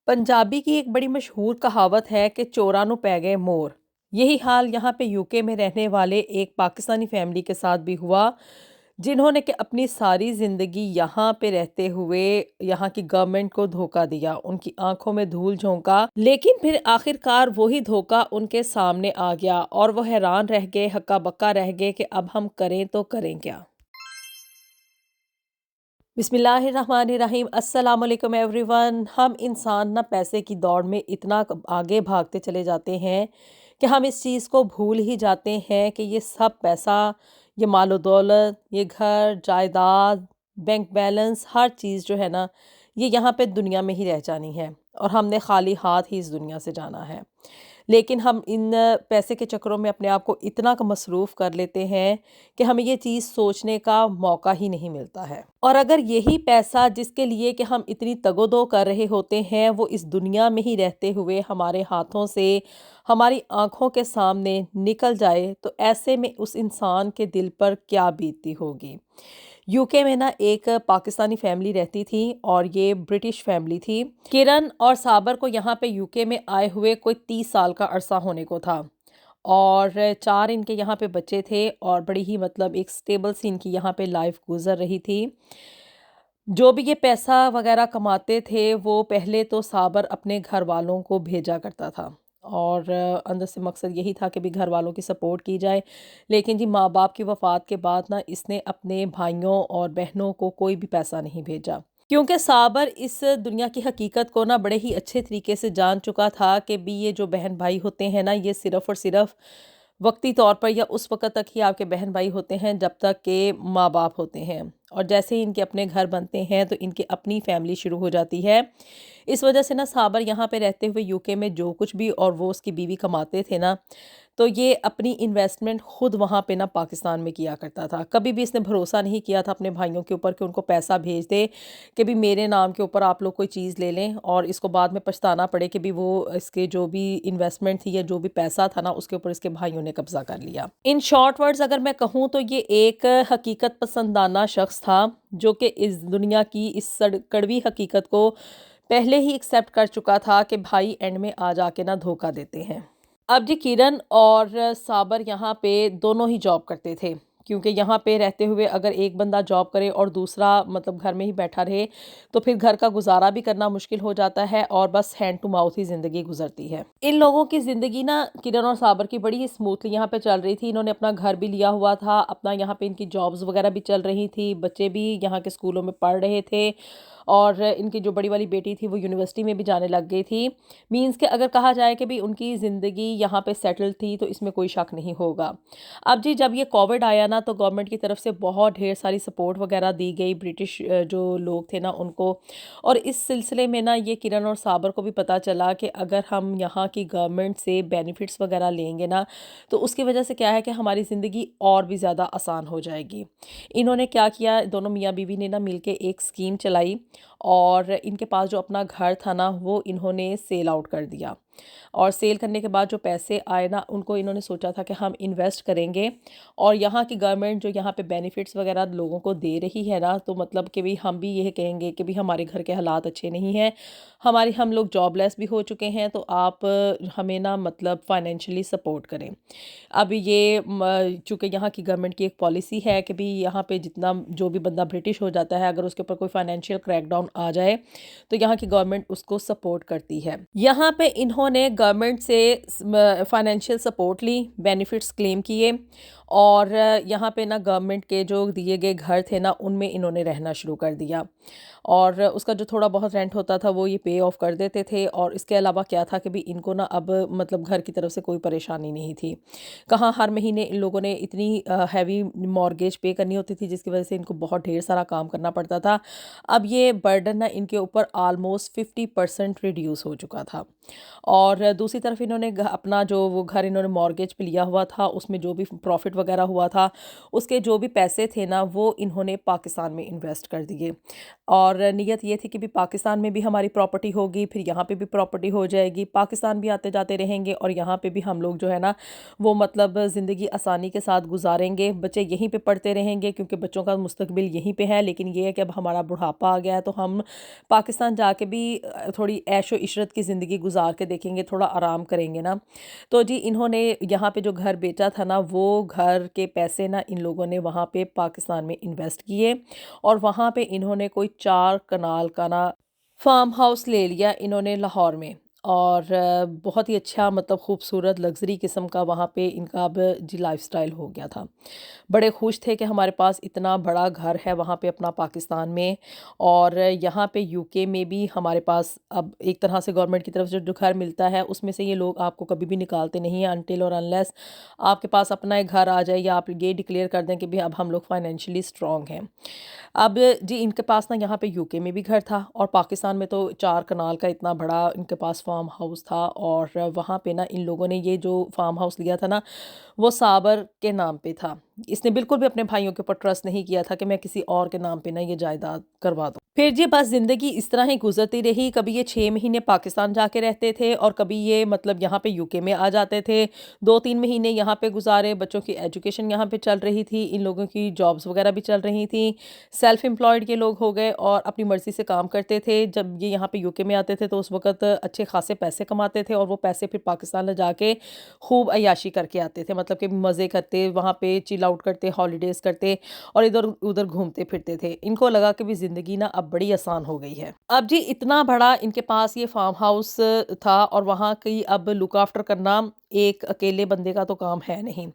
पंजाबी की एक बड़ी मशहूर कहावत है कि चोरा नु पै गए मोर। यही हाल यहाँ पे यूके में रहने वाले एक पाकिस्तानी फैमिली के साथ भी हुआ, जिन्होंने कि अपनी सारी ज़िंदगी यहाँ पे रहते हुए यहाँ की गवर्नमेंट को धोखा दिया, उनकी आंखों में धूल झोंका, लेकिन फिर आखिरकार वही धोखा उनके सामने आ गया और वो हैरान रह गए, हक्का बक्का रह गए कि अब हम करें तो करें क्या। बिस्मिल्लाहिर्रहमानिर्रहीम, अस्सलाम वालेकुम एवरीवन। हम इंसान ना पैसे की दौड़ में इतना आगे भागते चले जाते हैं कि हम इस चीज़ को भूल ही जाते हैं कि ये सब पैसा, ये मालो दौलत, ये घर जायदाद, बैंक बैलेंस, हर चीज़ जो है ना, ये यहाँ पे दुनिया में ही रह जानी है और हमने खाली हाथ ही इस दुनिया से जाना है। लेकिन हम इन पैसे के चक्करों में अपने आप को इतना मसरूफ़ कर लेते हैं कि हमें ये चीज़ सोचने का मौका ही नहीं मिलता है। और अगर यही पैसा जिसके लिए कि हम इतनी तगोदो कर रहे होते हैं, वो इस दुनिया में ही रहते हुए हमारे हाथों से, हमारी आँखों के सामने निकल जाए, तो ऐसे में उस इंसान के दिल पर क्या बीतती होगी। यूके में ना एक पाकिस्तानी फैमिली रहती थी और ये ब्रिटिश फैमिली थी। किरण और साबर को यहाँ पे यूके में आए हुए कोई 30 साल का अरसा होने को था और 4 इनके यहाँ पे बच्चे थे और बड़ी ही मतलब एक स्टेबल सी इनकी यहाँ पे लाइफ गुजर रही थी। जो भी ये पैसा वगैरह कमाते थे वो पहले तो साबर अपने घर वालों को भेजा करता था और अंदर से मकसद यही था कि भी घर वालों की सपोर्ट की जाए। लेकिन जी माँ बाप की वफ़ात के बाद ना इसने अपने भाइयों और बहनों को कोई भी पैसा नहीं भेजा, क्योंकि साबर इस दुनिया की हकीकत को ना बड़े ही अच्छे तरीके से जान चुका था कि भी ये जो बहन भाई होते हैं ना, ये सिर्फ़ और सिर्फ़ वक्ती तौर पर या उस वक़्त तक ही आपके बहन भाई होते हैं जब तक के माँ बाप होते हैं और जैसे ही इनके अपने घर बनते हैं तो इनकी अपनी फैमिली शुरू हो जाती है। इस वजह से ना साबर यहाँ पे रहते हुए यूके में जो कुछ भी और वो उसकी बीवी कमाते थे ना, तो ये अपनी इन्वेस्टमेंट खुद वहाँ पे ना पाकिस्तान में किया करता था। कभी भी इसने भरोसा नहीं किया था अपने भाइयों के ऊपर कि उनको पैसा भेज दे कि भी मेरे नाम के ऊपर आप लोग कोई चीज़ ले लें और इसको बाद में पछताना पड़े कि भी वो इसके जो भी इन्वेस्टमेंट थी या जो भी पैसा था ना उसके ऊपर इसके भाइयों ने कब्जा कर लिया। इन शॉर्ट वर्ड्स अगर मैं कहूँ तो ये एक हकीकत पसंदाना शख्स था जो कि इस दुनिया की इस कड़वी हकीकत को पहले ही एक्सेप्ट कर चुका था कि भाई एंड में आ जाके ना धोखा देते हैं। अब जी किरण और साबर यहाँ पे दोनों ही जॉब करते थे, क्योंकि यहाँ पे रहते हुए अगर एक बंदा जॉब करे और दूसरा मतलब घर में ही बैठा रहे तो फिर घर का गुजारा भी करना मुश्किल हो जाता है और बस हैंड टू माउथ ही ज़िंदगी गुजरती है। इन लोगों की ज़िंदगी ना किरण और साबर की बड़ी ही स्मूथली यहाँ पे चल रही थी। इन्होंने अपना घर भी लिया हुआ था, अपना यहाँ पे इनकी जॉब्स वगैरह भी चल रही थी, बच्चे भी यहाँ के स्कूलों में पढ़ रहे थे और इनकी जो बड़ी वाली बेटी थी वो यूनिवर्सिटी में भी जाने लग गई थी। मीन्स कि अगर कहा जाए कि भी उनकी ज़िंदगी यहाँ पे सेटल थी तो इसमें कोई शक नहीं होगा। अब जी जब ये कोविड आया ना तो गवर्नमेंट की तरफ से बहुत ढेर सारी सपोर्ट वगैरह दी गई ब्रिटिश जो लोग थे ना उनको। और इस सिलसिले में ना ये किरण और साबर को भी पता चला कि अगर हम यहाँ की गवर्नमेंट से बेनिफिट्स वगैरह लेंगे ना तो उसकी वजह से क्या है कि हमारी ज़िंदगी और भी ज़्यादा आसान हो जाएगी। इन्होंने क्या किया, दोनों मियाँ बीवी ने ना मिलके एक स्कीम चलाई और इनके पास जो अपना घर था ना वो इन्होंने सेल आउट कर दिया और सेल करने के बाद जो पैसे आए ना उनको इन्होंने सोचा था कि हम इन्वेस्ट करेंगे और यहाँ की गवर्नमेंट जो यहाँ पे बेनिफिट्स वगैरह लोगों को दे रही है ना, तो मतलब कि भी हम भी यह कहेंगे कि भी हमारे घर के हालात अच्छे नहीं हैं, हम लोग जॉबलेस भी हो चुके हैं, तो आप हमें ना मतलब फाइनेंशियली सपोर्ट करें। अब ये चूँकि यहाँ की गवर्नमेंट की एक पॉलिसी है कि भी यहाँ पे जितना जो भी बंदा ब्रिटिश हो जाता है अगर उसके ऊपर कोई फाइनेंशियल क्रैकडाउन आ जाए तो यहाँ की गवर्नमेंट उसको सपोर्ट करती है। यहाँ पे इन्होंने गवर्नमेंट से फाइनेंशियल सपोर्ट ली, बेनिफिट्स क्लेम किए और यहाँ पे ना गवर्नमेंट के जो दिए गए घर थे ना उनमें इन्होंने रहना शुरू कर दिया और उसका जो थोड़ा बहुत रेंट होता था वो ये पे ऑफ कर देते थे। और इसके अलावा क्या था कि भी इनको ना अब मतलब घर की तरफ से कोई परेशानी नहीं थी। कहाँ हर महीने इन लोगों ने इतनी हैवी मॉर्गेज पे करनी होती थी जिसकी वजह से इनको बहुत ढेर सारा काम करना पड़ता था। अब ये बर्डन ना इनके ऊपर ऑलमोस्ट 50% रिड्यूस हो चुका था और दूसरी तरफ इन्होंने अपना जो वो घर इन्होंने मॉर्गेज पे लिया हुआ था, उसमें जो भी प्रॉफिट वगैरह हुआ था, उसके जो भी पैसे थे ना, वो इन्होंने पाकिस्तान में इन्वेस्ट कर दिए। और नीयत ये थी कि भी पाकिस्तान में भी हमारी प्रॉपर्टी होगी, फिर यहाँ पे भी प्रॉपर्टी हो जाएगी, पाकिस्तान भी आते जाते रहेंगे और यहाँ पे भी हम लोग जो है ना वो मतलब ज़िंदगी आसानी के साथ गुजारेंगे, बच्चे यहीं पे पढ़ते रहेंगे क्योंकि बच्चों का मुस्तकबिल यहीं पे है। लेकिन ये है कि अब हमारा बुढ़ापा आ गया है तो हम पाकिस्तान जाके भी थोड़ी ऐशो इशरत की ज़िंदगी गुजार के देखेंगे, थोड़ा आराम करेंगे ना। तो जी इन्होंने यहाँ पे जो घर बेचा था ना, वो घर के पैसे ना इन लोगों ने वहाँ पे पाकिस्तान में इन्वेस्ट किए और वहाँ पे इन्होंने कोई 4 कनाल का ना फार्म हाउस ले लिया इन्होंने लाहौर में। और बहुत ही अच्छा मतलब खूबसूरत लग्ज़री किस्म का वहाँ पे इनका अब जी लाइफ़स्टाइल हो गया था। बड़े खुश थे कि हमारे पास इतना बड़ा घर है वहाँ पे अपना पाकिस्तान में, और यहाँ पे यूके में भी हमारे पास अब एक तरह से गवर्नमेंट की तरफ से जो घर मिलता है उसमें से ये लोग आपको कभी भी निकालते नहीं हैं अनटिल और अनलेस आपके पास अपना एक घर आ जाए या आप ये डिक्लेयर कर दें कि भाई अब हम लोग फाइनेंशियली स्ट्रॉन्ग हैं। अब जी इनके पास ना यहाँ पे यूके में भी घर था और पाकिस्तान में तो 4 कनाल का इतना बड़ा इनके पास फार्म हाउस था। और वहाँ पे ना इन लोगों ने ये जो फार्म हाउस लिया था ना, वो साबर के नाम पे था। इसने बिल्कुल भी अपने भाइयों के ऊपर ट्रस्ट नहीं किया था कि मैं किसी और के नाम पे ना ये जायदाद करवा दूँ। फिर जी बस ज़िंदगी इस तरह ही गुज़रती रही। कभी ये 6 महीने पाकिस्तान जाके रहते थे और कभी ये मतलब यहाँ पे यूके में आ जाते थे। 2-3 महीने यहाँ पे गुज़ारे, बच्चों की एजुकेशन यहाँ पे चल रही थी, इन लोगों की जॉब्स वग़ैरह भी चल रही थी। सेल्फ एम्प्लॉयड ये लोग हो गए और अपनी मर्ज़ी से काम करते थे। जब ये यहाँ पे यूके में आते थे तो उस वक़्त अच्छे ख़ासे पैसे कमाते थे और वो पैसे फिर पाकिस्तान ले जाके खूब अय्याशी करके आते थे। मतलब कि मज़े करते, वहाँ पे चिल आउट करते, हॉलिडेज़ करते और इधर-उधर घूमते फिरते थे। इनको लगा कि भी ज़िंदगी ना अब बड़ी आसान हो गई है। अब जी इतना बड़ा इनके पास ये फार्म हाउस था और वहाँ की अब लुक आफ्टर करना एक अकेले बंदे का तो काम है नहीं।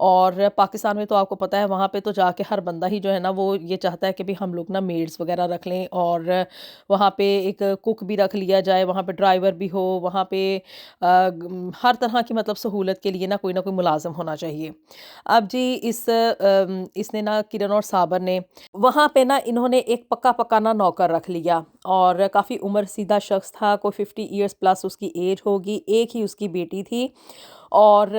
और पाकिस्तान में तो आपको पता है वहाँ पे तो जाके हर बंदा ही जो है ना वो ये चाहता है कि भी हम लोग ना मेड्स वगैरह रख लें और वहाँ पे एक कुक भी रख लिया जाए, वहाँ पे ड्राइवर भी हो, वहाँ पे हर तरह की मतलब सहूलत के लिए ना कोई मुलाज़िम होना चाहिए। अब जी इसने ना किरण और साबर ने वहाँ पे ना इन्होंने एक पक्का-पक्का ना नौकर रख लिया और काफ़ी उम्र-सीधा शख़्स था, कोई 50 इयर्स प्लस उसकी एज होगी, एक ही उसकी बेटी थी और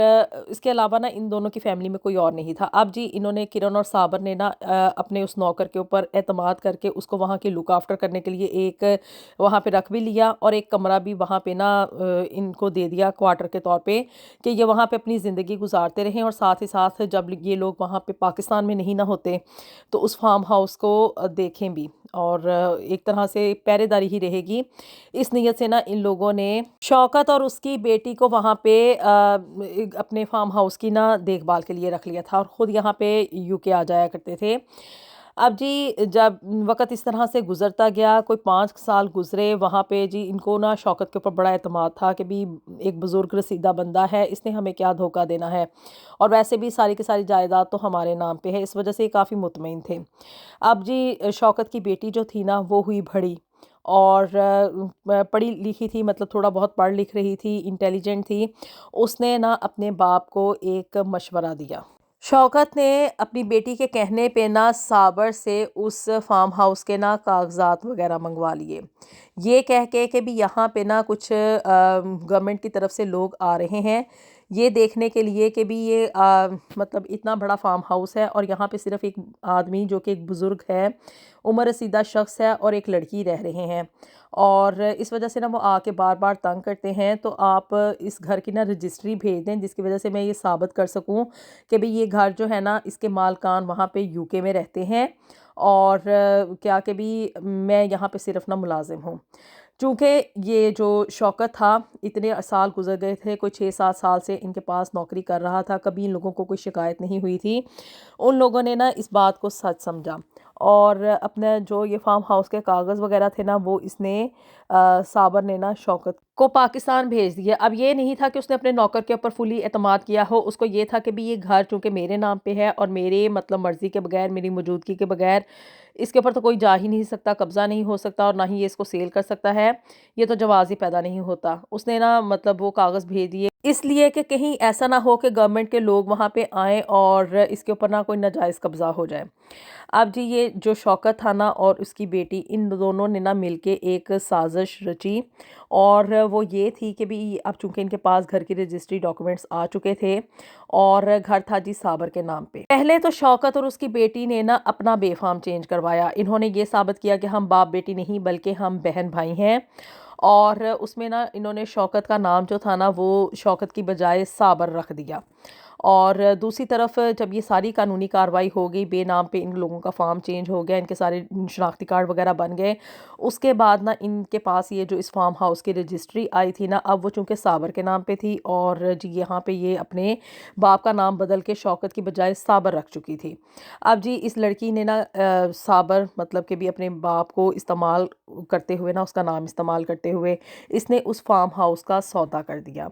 इसके अलावा ना इन दोनों की फ़ैमिली में कोई और नहीं था। अब जी इन्होंने किरण और साबर ने ना अपने उस नौकर के ऊपर एतमाद करके उसको वहाँ की लुक आफ्टर करने के लिए एक वहाँ पे रख भी लिया और एक कमरा भी वहाँ पे ना इनको दे दिया क्वार्टर के तौर पे कि ये वहाँ पे अपनी ज़िंदगी गुजारते रहें और साथ ही साथ जब ये लोग वहाँ पे पाकिस्तान में नहीं ना होते तो उस फार्म हाउस को देखें भी और एक तरह से पहरेदारी ही रहेगी। इस नीयत से ना इन लोगों ने शौकत और उसकी बेटी को वहाँ पे अपने फार्म हाउस की ना देखभाल के लिए रख लिया था और ख़ुद यहाँ पे यूके आ जाया करते थे। अब जी जब वक़्त इस तरह से गुज़रता गया, कोई 5 साल गुज़रे, वहाँ पे जी इनको ना शौकत के ऊपर बड़ा एतमाद था कि भी एक बुज़ुर्ग रसीदा बंदा है, इसने हमें क्या धोखा देना है और वैसे भी सारी की सारी जायदाद तो हमारे नाम पे है, इस वजह से ये काफ़ी मुतमईन थे। अब जी शौकत की बेटी जो थी ना वो हुई बड़ी और पढ़ी लिखी थी, मतलब थोड़ा बहुत पढ़ लिख रही थी, इंटेलिजेंट थी। उसने ना अपने बाप को एक मशवरा दिया। शौकत ने अपनी बेटी के कहने पे ना साबर से उस फार्म हाउस के ना कागजात वगैरह मंगवा लिए, ये कह के कि भी यहाँ पे ना कुछ गवर्नमेंट की तरफ से लोग आ रहे हैं ये देखने के लिए कि भी ये मतलब इतना बड़ा फार्म हाउस है और यहाँ पे सिर्फ एक आदमी जो कि एक बुज़ुर्ग है, उम्र रसीदा शख्स है और एक लड़की रह रहे हैं और इस वजह से ना वो आके बार बार तंग करते हैं। तो आप इस घर की ना रजिस्ट्री भेज दें जिसकी वजह से मैं ये साबित कर सकूं कि भाई ये घर जो है ना इसके मालकान वहाँ पे यूके में रहते हैं और क्या कि भी मैं यहाँ पे सिर्फ ना मुलाजिम हूँ। चूँकि ये जो शौकत था इतने साल गुजर गए थे, कोई 6-7 साल से इनके पास नौकरी कर रहा था, कभी इन लोगों को कोई शिकायत नहीं हुई थी। उन लोगों ने ना इस बात को सच समझा और अपना जो ये फार्म हाउस के कागज़ वगैरह थे ना वो इसने साबर ने ना शौकत को पाकिस्तान भेज दिया। अब ये नहीं था कि उसने अपने नौकर के ऊपर फुली एतमाद किया हो, उसको ये था कि भी ये घर चूँकि मेरे नाम पे है और मेरे मतलब मर्ज़ी के बगैर, मेरी मौजूदगी के बगैर इसके ऊपर तो कोई जा ही नहीं सकता, कब्ज़ा नहीं हो सकता और ना ही ये इसको सेल कर सकता है। ये तो जवाज़ ही पैदा नहीं होता। उसने ना मतलब वो कागज़ भेज दिए। इसलिए कि कहीं ऐसा ना हो कि गवर्नमेंट के लोग वहाँ पे आएँ और इसके ऊपर ना कोई नाजायज़ कब्ज़ा हो जाए। अब जी ये जो शौकत था ना और उसकी बेटी इन दोनों ने ना मिलके एक साज़िश रची और वो ये थी कि भी अब चूँकि इनके पास घर की रजिस्ट्री डॉक्यूमेंट्स आ चुके थे और घर था जी साबर के नाम पे। पहले तो शौकत और उसकी बेटी ने ना अपना बेफ़ाम चेंज करवाया। इन्होंने ये साबित किया कि हम बाप-बेटी नहीं बल्कि हम बहन-भाई हैं और उसमें ना इन्होंने शौकत का नाम जो था ना वो शौकत की बजाय साबर रख दिया। और दूसरी तरफ जब ये सारी कानूनी कार्रवाई हो गई, बेनाम पे इन लोगों का फ़ार्म चेंज हो गया, इनके सारे शनाख्ती कार्ड वगैरह बन गए। उसके बाद ना इनके पास ये जो इस फार्म हाउस की रजिस्ट्री आई थी ना, अब वो चूँकि साबर के नाम पे थी और जी यहाँ पे ये अपने बाप का नाम बदल के शौकत की बजाय साबर रख चुकी थी। अब जी इस लड़की ने ना साबर मतलब कि भी अपने बाप को इस्तेमाल करते हुए ना उसका नाम इस्तेमाल करते हुए इसने उस फार्म हाउस का सौदा कर दिया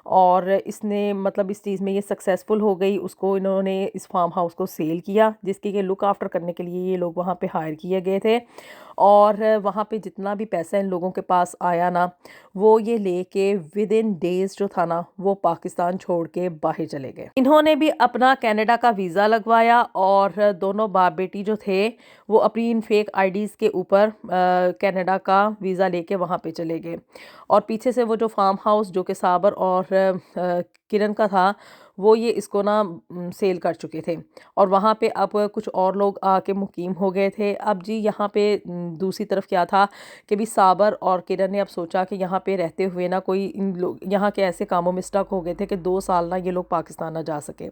और इसने मतलब इस चीज़ में ये सक्सेसफुल हो गई। उसको इन्होंने इस फार्म हाउस को सेल किया जिसकी कि लुक आफ्टर करने के लिए ये लोग वहाँ पे हायर किए गए थे और वहाँ पे जितना भी पैसा इन लोगों के पास आया ना वो ये लेके विद इन डेज जो था ना वो पाकिस्तान छोड़ के बाहर चले गए। इन्होंने भी अपना कनाडा का वीज़ा लगवाया और दोनों बाप बेटी जो थे वो अपनी इन फेक आईडीज़ के ऊपर कनाडा का वीज़ा लेके वहाँ पे चले गए और पीछे से वो जो फार्म हाउस जो कि साबर और किरण का था वो ये इसको ना सेल कर चुके थे और वहाँ पे अब कुछ और लोग आके मुकीम हो गए थे। अब जी यहाँ पे दूसरी तरफ क्या था कि भी साबर और किरण ने अब सोचा कि यहाँ पे रहते हुए ना कोई इन लोग यहाँ के ऐसे कामों में स्टक हो गए थे कि 2 साल ना ये लोग पाकिस्तान ना जा सके।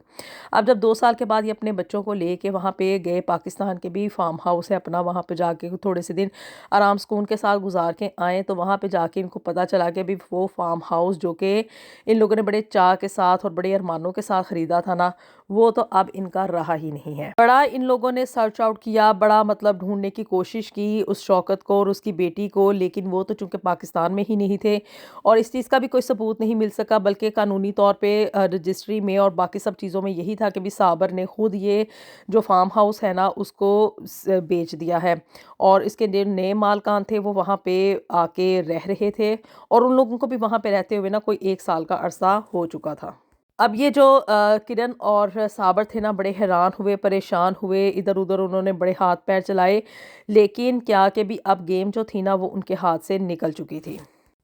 अब जब 2 साल के बाद ये अपने बच्चों को ले के वहाँ पे गए, पाकिस्तान के भी फार्म हाउस है अपना, वहाँ पे जाके थोड़े से दिन आराम सुकून के साथ गुजार के आए तो वहाँ पे जाके इनको पता चला कि भी वो फार्म हाउस जो कि इन लोगों ने बड़े चाह के साथ और बड़े अरमानों के साथ ख़रीदा था ना वो तो अब इनका रहा ही नहीं है। बड़ा इन लोगों ने सर्च आउट किया, बड़ा मतलब ढूंढने की कोशिश की उस शौकत को और उसकी बेटी को, लेकिन वो तो चूंकि पाकिस्तान में ही नहीं थे और इस चीज़ का भी कोई सबूत नहीं मिल सका, बल्कि कानूनी तौर पे रजिस्ट्री में और बाकी सब चीज़ों में यही था कि भी साबर ने खुद ये जो फार्म हाउस है ना उसको बेच दिया है और इसके जो नए मालकान थे वो वहाँ पे आके रह रहे थे और उन लोगों को भी वहाँ पे रहते हुए ना कोई 1 साल का अरसा हो चुका था। अब ये जो किरण और साबर थे ना बड़े हैरान हुए, परेशान हुए, इधर-उधर उन्होंने बड़े हाथ-पैर चलाए, लेकिन क्या कि भी अब गेम जो थी ना वो उनके हाथ से निकल चुकी थी।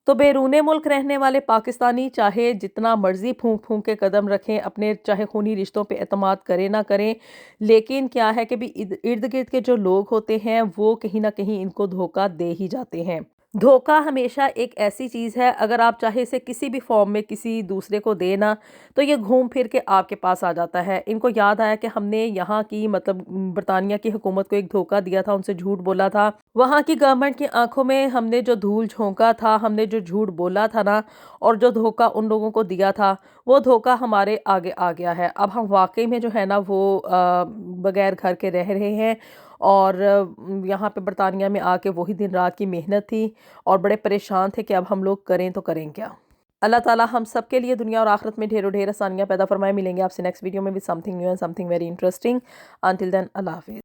तो बैरूने मुल्क रहने वाले पाकिस्तानी चाहे जितना मर्ज़ी फूँक-फूँक के कदम रखें, अपने चाहे खूनी रिश्तों पे एतमाद करें ना करें, लेकिन क्या है कि भी इर्द-गिर्द के जो लोग होते हैं वो कहीं न कहीं इनको धोखा दे ही जाते हैं। धोखा हमेशा एक ऐसी चीज़ है, अगर आप चाहे इसे किसी भी फ़ॉर्म में किसी दूसरे को दें ना, तो ये घूम फिर के आपके पास आ जाता है। इनको याद आया कि हमने यहाँ की मतलब बरतानिया की हुकूमत को एक धोखा दिया था, उनसे झूठ बोला था। वहाँ की गवर्नमेंट की आँखों में हमने जो धूल झोंका था, हमने जो झूठ बोला था ना और जो धोखा उन लोगों को दिया था, वो धोखा हमारे आगे आ गया है। अब हम वाक़ई में जो है ना वो बगैर घर के रह रहे हैं और यहाँ पे बरतानिया में आके वही दिन रात की मेहनत थी और बड़े परेशान थे कि अब हम लोग करें तो करें क्या। अल्लाह ताला हम सब के लिए दुनिया और आखिरत में ढेरों ढेर आसानियाँ पैदा फरमाए। मिलेंगे आपसे नेक्स्ट वीडियो में with something new and something very interesting. Until then अल्लाह हाफिज़।